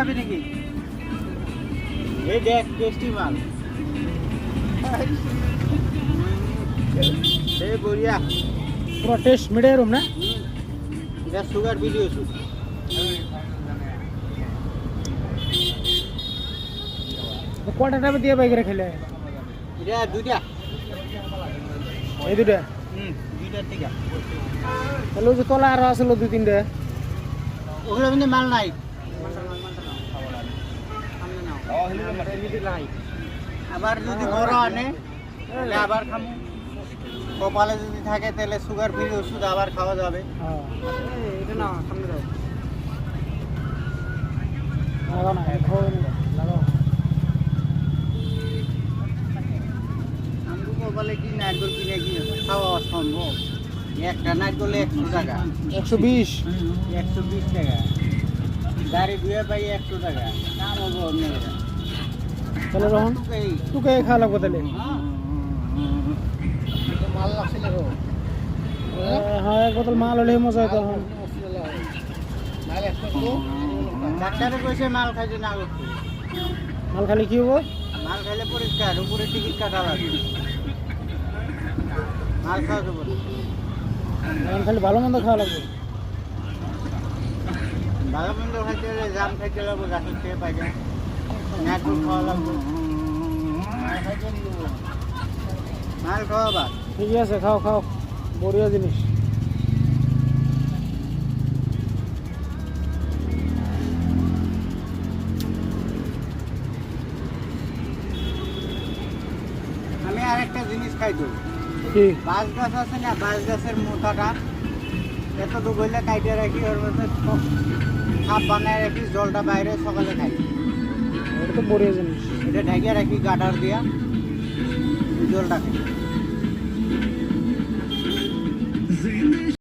খাবি নাকি? এই দেখ টেস্টি মাল। এই বড়িয়া পুরো টেস্ট মিটাই রুম না? এটা সুগার ভিডিও শুট। কটা টাইমে দিয়ে বাইক খেলে? এটা দুইটা। এই দুটা? দুইটার থেকে। তাহলে ওই যে তলা আরো আসলো দুই তিনটা। ওগুলো কিন্তু মাল নাই। আবার যদি বড় আনে তাহলে আবার খামু। কপালে যদি থাকে তাহলে সুগার ফ্রি ওষুধ আবার খাওয়া যাবে। হ্যাঁ এটা না সামনে দাও। লাগাও না, খাওয়া না, লাগাও। আমি কপালে কি নারকেল কিনে কি খাওয়া সম্ভব? একটা নারকেলে 100 টাকা। 120। 120 টাকা। গাড়ি ধুয়ে পাই 100 টাকা। দাম হবো অন্য। তাহলে রহন তোকে খাওয়া লাগবো তাহলে। মাল লাগছে না? হ্যাঁ এক বোতল মাল হলে মজা হতো। এখন ডাক্তারে কইছে মাল খাইতে না করতে। মাল খালি কি হবো? মাল খাইলে পরিষ্কার, উপরে টিকিট কাটা লাগবে। মাল খাওয়া যাবে না। এখন খালি ভালো মন্দ খাওয়া লাগবে। ভালো মন্দ খাইতে হলে জাম খাইতে লাগবে, গাছের থেকে পাই যায়। নারকেল খাওয়া লাগবে। মাল খাওয়া বাদ। ঠিক আছে, খাও খাও, বড়িয়া জিনিস। আমি আরেকটা জিনিস খাইতো। কি? বাঁশ গাছ আছে না, বাঁশ গাছের মোটাটা এতটুকু হইলে কাইটে রাখি, ওর মধ্যে খাপ বানায় রাখি, জলটা বাইরে সকালে খাই। এটা তো বড়িয়া জিনিস। এটা ঢেকে রাখি গাডার দিয়া, জলটা খাই।